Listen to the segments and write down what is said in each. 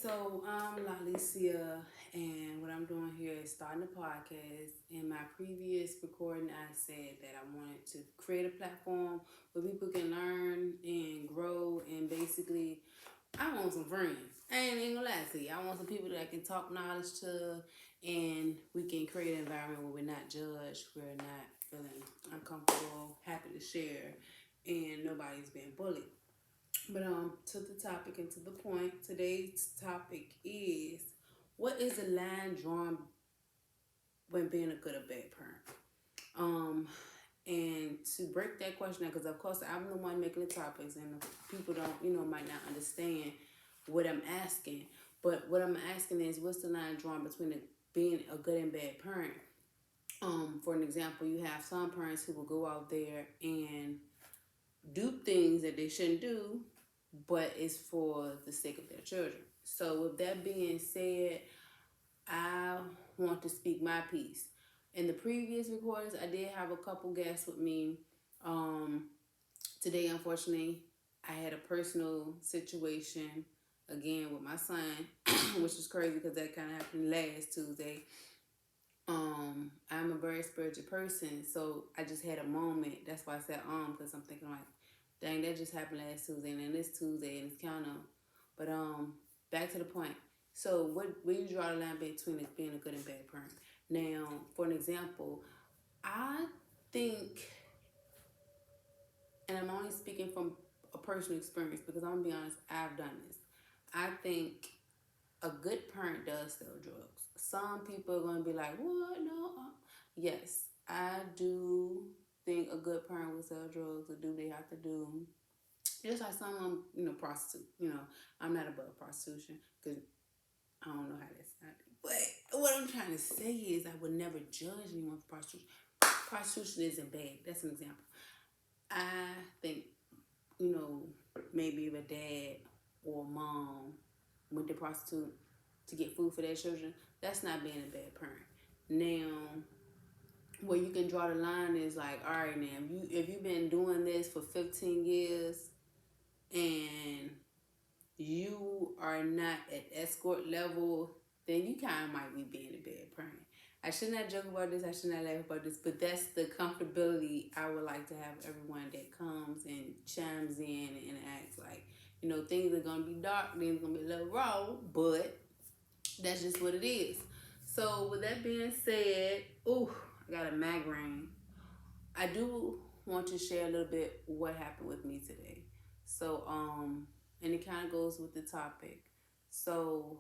So I'm Lalicia, and what I'm doing here is starting a podcast. In my previous recording, I said that I wanted to create a platform where people can learn and grow, and basically, I want some friends. I ain't even gonna lie to you. I want some people that I can talk knowledge to, and we can create an environment where we're not judged, we're not feeling uncomfortable, happy to share, and nobody's being bullied. But to the topic and to the point, today's topic is what is the line drawn when being a good or bad parent? Um, and to break that question down, because of course I'm the one making the topics, and people don't, might not understand what I'm asking. But what I'm asking is, what's the line drawn between being a good and bad parent? For an example, you have some parents who will go out there and do things that they shouldn't do, but it's for the sake of their children. So, with that being said, I want to speak my piece. In the previous recordings, I did have a couple guests with me. Um, Today, unfortunately, I had a personal situation again with my son, which is crazy because that kind of happened last Tuesday. I'm a very spiritual person, so I just had a moment. That's why I said because I'm thinking like, dang, that just happened last Tuesday, and then this Tuesday, and it's kind of. But back to the point. So where you draw the line between being a good and bad parent? Now, for an example, I think, and I'm only speaking from a personal experience because I'm gonna be honest, I've done this. I think a good parent does sell drugs. Some people are going to be like, what? No. Yes, I do think a good parent will sell drugs or do they have to do. Just like some of them, prostitute. I'm not above prostitution because I don't know how that's not. But what I'm trying to say is I would never judge anyone for prostitution. Prostitution isn't bad. That's an example. I think, you know, maybe if a dad or a mom went to prostitute to get food for their children, that's not being a bad parent. Now, where you can draw the line is like, all right, now if you've been doing this for 15 years and you are not at escort level, then you kind of might be being a bad parent. I should not joke about this. I should not laugh about this, but that's the comfortability I would like to have everyone that comes and chimes in and acts like, things are gonna be dark, things are gonna be a little raw, but that's just what it is. So with that being said, I got a migraine. I do want to share a little bit what happened with me today. So and it kind of goes with the topic. So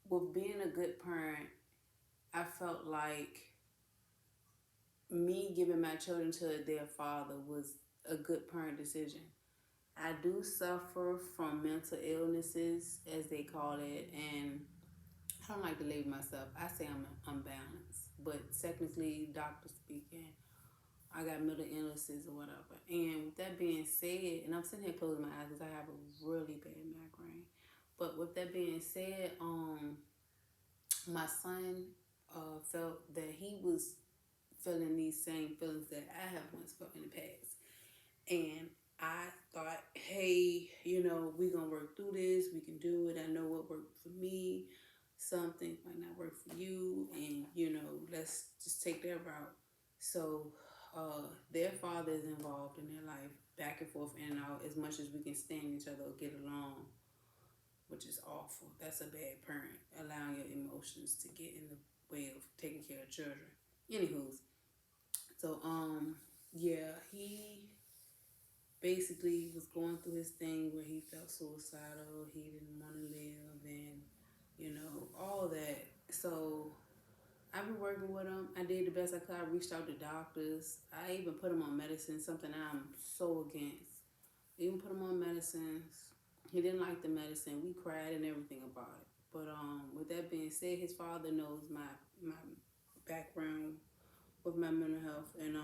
with being a good parent, I felt like me giving my children to their father was a good parent decision. I do suffer from mental illnesses, as they call it, and I don't like to label myself. I say I'm unbalanced, but technically, doctor speaking, I got mental illnesses or whatever. And with that being said, and I'm sitting here closing my eyes because I have a really bad migraine. But with that being said, my son felt that he was feeling these same feelings that I have once felt in the past. And I thought, hey, we're going to work through this. We can do it. I know what worked for me. Some things might not work for you. And, let's just take that route. So their father is involved in their life, back and forth in and out, as much as we can stand each other or get along, which is awful. That's a bad parent, allowing your emotions to get in the way of taking care of children. Anywho's, so yeah, he basically was going through his thing where he felt suicidal, he didn't want to live, and all that. So I've been working with him. I did the best I could. I reached out to doctors. I even put him on medicine, something I'm so against. Even put him on medicines. He didn't like the medicine. We cried and everything about it. But with that being said, his father knows my background with my mental health, and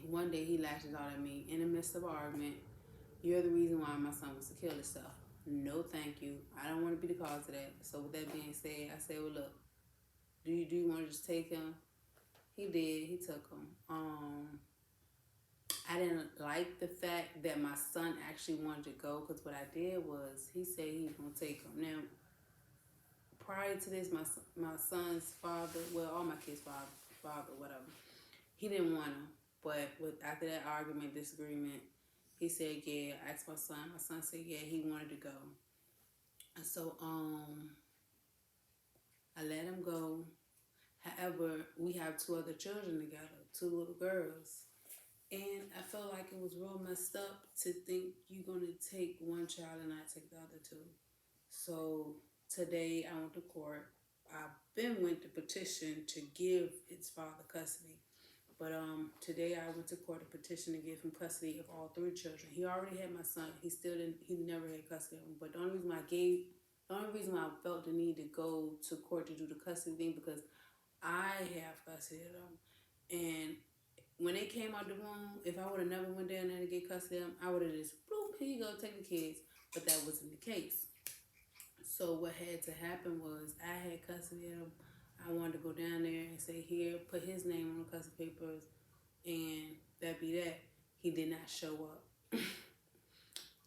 one day he lashes out at me in the midst of an argument. You're the reason why my son wants to kill himself. No, thank you. I don't want to be the cause of that. So with that being said, I said, well, look, do you want to just take him? He did. He took him. I didn't like the fact that my son actually wanted to go, because what I did was he said he was gonna take him. Now, prior to this, my son's father, well, all my kids' father, whatever, he didn't want him. But after that argument, disagreement, he said, yeah. I asked my son. My son said, yeah, he wanted to go. And so I let him go. However, we have two other children together, two little girls. And I felt like it was real messed up to think you're going to take one child and not take the other two. So today I went to court. I've been went to petition to give its father custody. But today I went to court to petition to give him custody of all three children. He already had my son. He still didn't. He never had custody of him. But the only reason why I felt the need to go to court to do the custody thing, because I have custody of them. And when they came out the womb, if I would have never went down there to get custody of them, I would have just, bloop, here you go, take the kids. But that wasn't the case. So what had to happen was I had custody of him. I wanted to go down there and say, here, put his name on the custody papers, and that be that. He did not show up.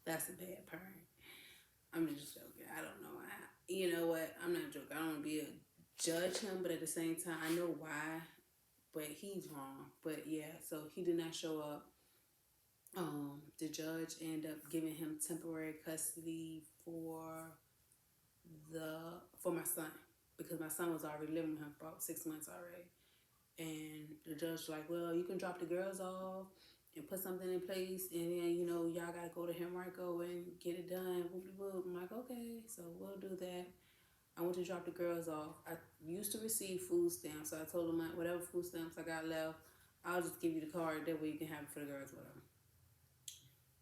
That's a bad parent. I'm just joking. I don't know. You know what? I'm not joking. I don't want to be a judge him, but at the same time, I know why. But he's wrong. But yeah, so he did not show up. The judge ended up giving him temporary custody for my son, because my son was already living with him for about 6 months already. And the judge was like, well, you can drop the girls off and put something in place, and then, y'all got to go to Henrico and get it done. I'm like, okay, so we'll do that. I went to drop the girls off. I used to receive food stamps, so I told them, whatever food stamps I got left, I'll just give you the card. That way you can have it for the girls, whatever.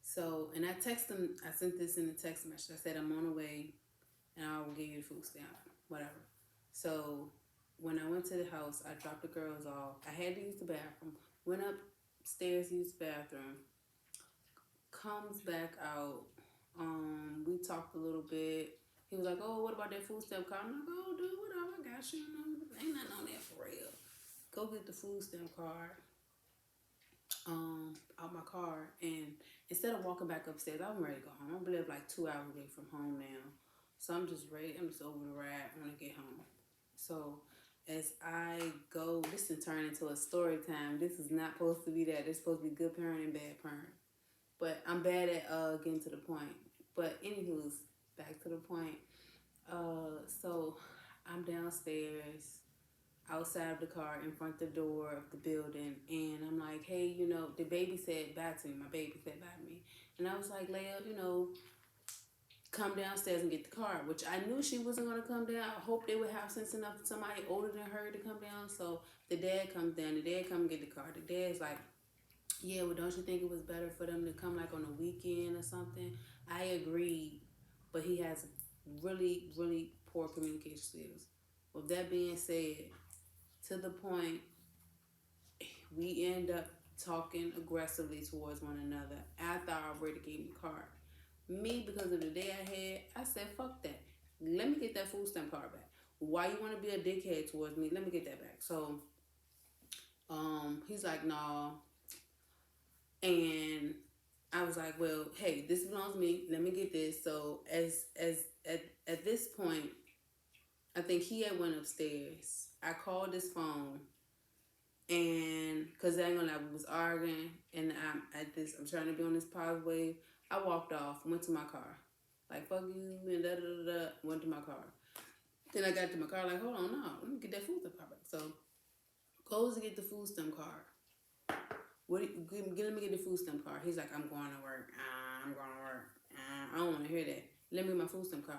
So, and I texted them. I sent this in the text message. I said, I'm on the way, and I will give you the food stamp, whatever. So when I went to the house, I dropped the girls off. I had to use the bathroom. Went upstairs to use the bathroom. Comes back out. We talked a little bit. He was like, oh, what about that food stamp card? I'm like, oh, dude, whatever, I got you. Ain't nothing on there for real. Go get the food stamp card out my car. And instead of walking back upstairs, I'm ready to go home. I live like 2 hours away from home now. So I'm just ready. I'm just over the ride. I want to get home. So as I go, this is turn into a story time. This is not supposed to be that. This is supposed to be good parent and bad parent. But I'm bad at getting to the point. But anywho's, back to the point. So I'm downstairs, outside of the car, in front of the door of the building, and I'm like, hey, the baby said bye to me. My baby said bye to me. And I was like, Leia, come downstairs and get the car, which I knew she wasn't going to come down. I hope they would have sense enough for somebody older than her to come down. So the dad comes down. The dad come and get the car. The dad's like, yeah, well, don't you think it was better for them to come like on a weekend or something? I agreed, but he has really, really poor communication skills. With that being said, to the point, we end up talking aggressively towards one another after I already gave him the card. Me, because of the day I had, I said, fuck that. Let me get that food stamp card back. Why you want to be a dickhead towards me? Let me get that back. So, he's like, nah. And I was like, well, hey, this belongs to me. Let me get this. So at this point, I think he had went upstairs. I called his phone, and because I ain't gonna lie, we was arguing, and I'm trying to be on this positive wave. I walked off, went to my car, like fuck you, and da da da da. Went to my car. Then I got to my car, like, hold on, no, let me get that food stamp card back. So goes to get the food stamp card. Let me get the food stamp card. He's like, I'm going to work. I'm going to work. I don't want to hear that. Let me get my food stamp card.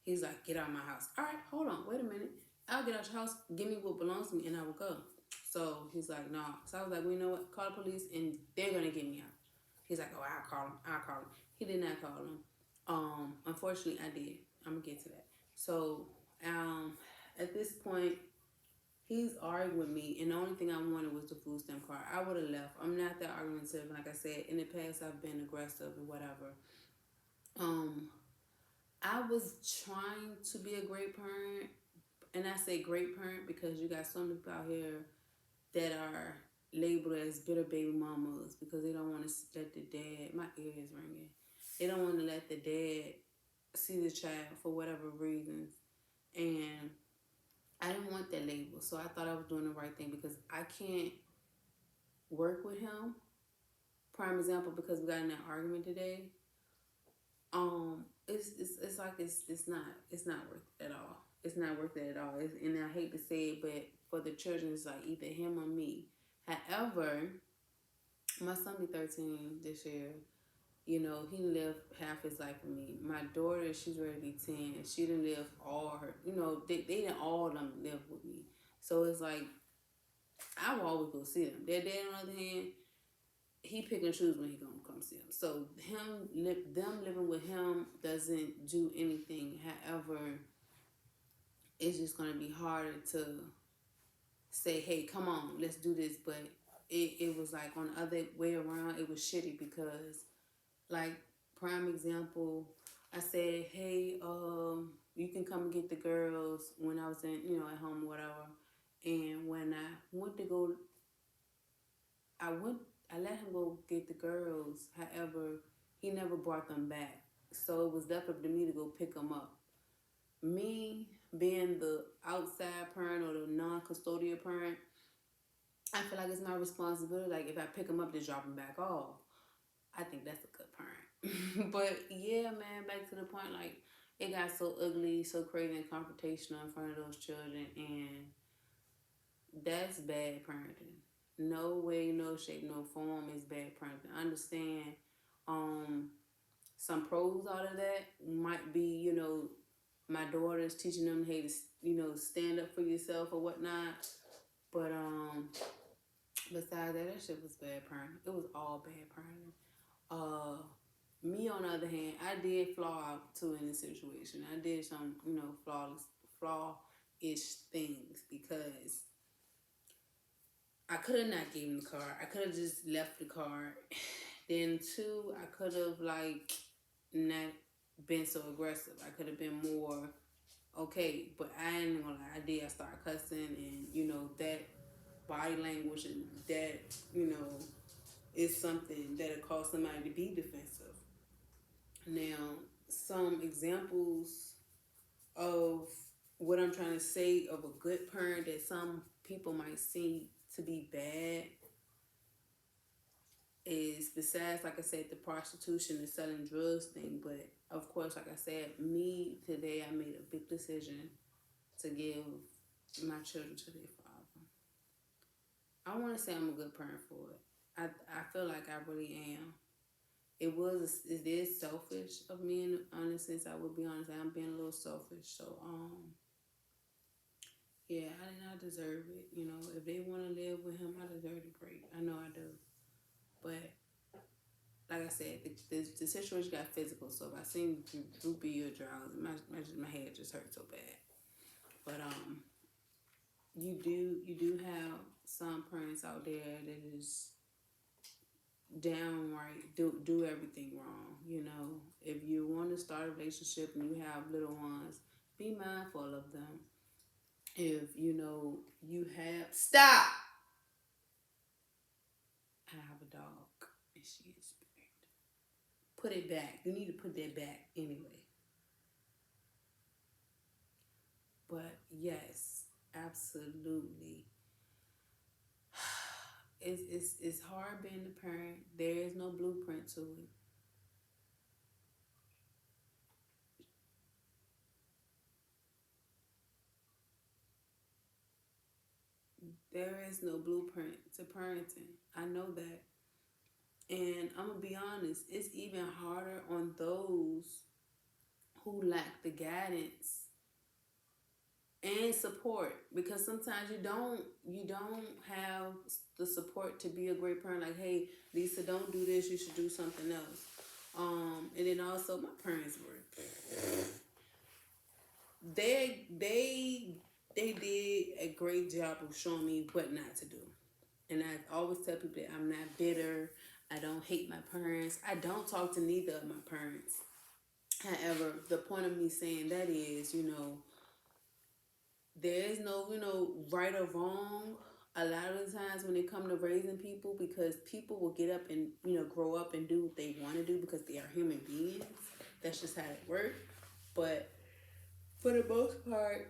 He's like, get out of my house. All right, hold on. Wait a minute. I'll get out your house. Give me what belongs to me, and I will go. So he's like, no. So I was like, well, you know what? Call the police, and they're going to get me out. He's like, oh, I'll call him. He did not call him. Unfortunately, I did. I'm going to get to that. So at this point, he's arguing with me, and the only thing I wanted was the food stamp card. I would have left. I'm not that argumentative. Like I said, in the past, I've been aggressive and whatever. I was trying to be a great parent, and I say great parent because you got some people out here that are labeled as bitter baby mamas because they don't want to let the dad. My ear is ringing. They don't want to let the dad see the child for whatever reasons, and I didn't want that label, so I thought I was doing the right thing because I can't work with him. Prime example, because we got in that argument today. It's like it's not worth it at all. It's not worth it at all. And I hate to say it, but for the children, it's like either him or me. However, my son be 13 this year. You know, he lived half his life with me. My daughter, she's ready to be 10. She didn't live all her, they didn't all of them live with me. So it's like, I will always go see them. Their dad, on the other hand, he pick and choose when he gonna come see them. So them living with him doesn't do anything. However, it's just gonna be harder to say, hey, come on, let's do this. But it was like on the other way around, it was shitty because, like, prime example, I said, hey, you can come and get the girls when I was at home or whatever. And when I went to go, I let him go get the girls. However, he never brought them back. So it was left up to me to go pick them up. Me being the outside parent or the non-custodial parent, I feel like it's my responsibility. Like, if I pick them up, to drop them back off. I think that's a good parent. But yeah, man, back to the point, like, it got so ugly, so crazy and confrontational in front of those children, and that's bad parenting. No way, no shape, no form is bad parenting. I understand some pros out of that might be, my daughter's teaching them, hey, to stand up for yourself or whatnot. But besides that shit was bad parenting. It was all bad parenting. Me, on the other hand, I did flaw out too in this situation. I did some, flaw-ish things because I could have not gave him the car. I could have just left the car. Then two, I could have not been so aggressive. I could have been more okay, but I ain't gonna lie. I started cussing, and that body language and that is something that'll cause somebody to be defensive. Now, some examples of what I'm trying to say of a good parent that some people might see to be bad is, besides, like I said, the prostitution and selling drugs thing. But of course, like I said, me today, I made a big decision to give my children to their father. I want to say I'm a good parent for it. I feel like I really am. It is selfish of me, in a sense. I would be honest, I'm being a little selfish. So yeah, I did not deserve it. If they want to live with him, I deserve it. Great, I know I do. But like I said, the situation got physical. So if I seem droopy or drowsy, my head just hurts so bad. But you do have some parents out there that is downright do everything wrong. If you want to start a relationship and you have little ones, be mindful of them. If you have stop. I have a dog and she is bad. Put it back. You need to put that back anyway. But yes, absolutely. It's hard being a parent. There is no blueprint to it. There is no blueprint to parenting. I know that. And I'm going to be honest, it's even harder on those who lack the guidance and support, because sometimes you don't have the support to be a great parent. Like, hey, Lisa, don't do this, you should do something else. And then also my parents were they did a great job of showing me what not to do. And I always tell people that I'm not bitter. I don't hate my parents. I don't talk to neither of my parents. However, the point of me saying that is, there is no, right or wrong. a lot of the times when it comes to raising people, because people will get up and, grow up and do what they want to do because they are human beings. That's just how it works. But for the most part,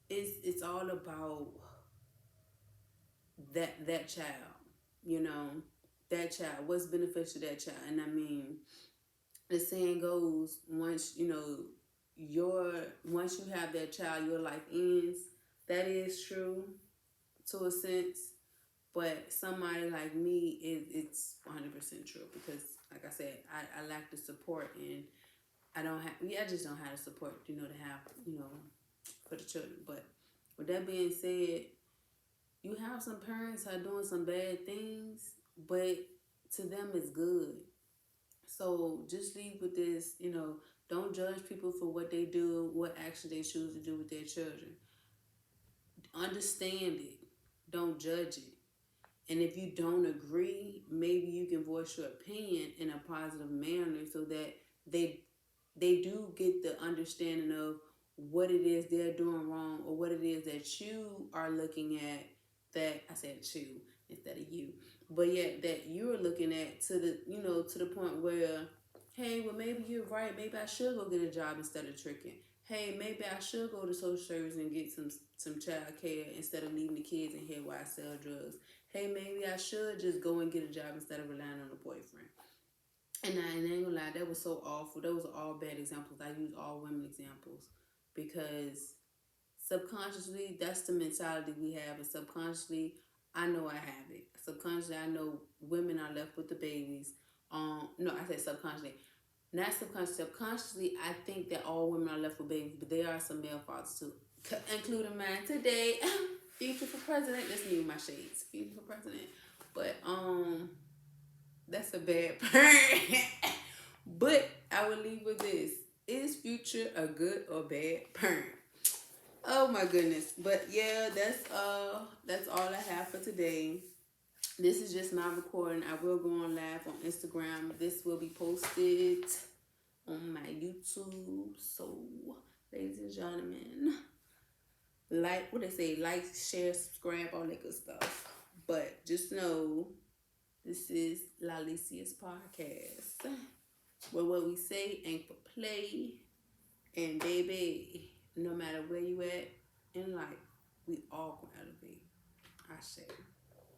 it's all about that child, you know, that child. What's beneficial to that child? And I mean, the saying goes, once you have that child, your life ends. That is true to a sense. But somebody like me, it's 100% true because, like I said, I lack the support, and I just don't have the support, to have, for the children. But with that being said, you have some parents that are doing some bad things, but to them it's good. So just leave with this, don't judge people for what they do, what action they choose to do with their children. Understand it. Don't judge it. And if you don't agree, maybe you can voice your opinion in a positive manner so that they do get the understanding of what it is they're doing wrong or what it is that you are looking at, that I said you instead of you. But yet that you're looking at to the point where, hey, well, maybe you're right. Maybe I should go get a job instead of tricking. Hey, maybe I should go to social service and get some child care instead of leaving the kids in here while I sell drugs. Hey, maybe I should just go and get a job instead of relying on a boyfriend. And I ain't gonna lie, that was so awful. Those are all bad examples. I use all women examples because subconsciously, that's the mentality we have. And subconsciously, I know I have it. Subconsciously, I know women are left with the babies. No, I said subconsciously. Not subconsciously. Subconsciously, I think that all women are left with babies, but there are some male fathers too, including mine today. Future for president. Let's mute my shades. Future for president. But that's a bad parent. But I will leave with this: is Future a good or bad parent? Oh my goodness. But yeah, that's all I have for today. This is just my recording. I will go on live on Instagram. This will be posted on my YouTube. So, ladies and gentlemen, what they say, like, share, subscribe, all that good stuff. But just know this is Lalicia's podcast, where what we say ain't for play. And baby, no matter where you at in life, we all gonna elevate. I say.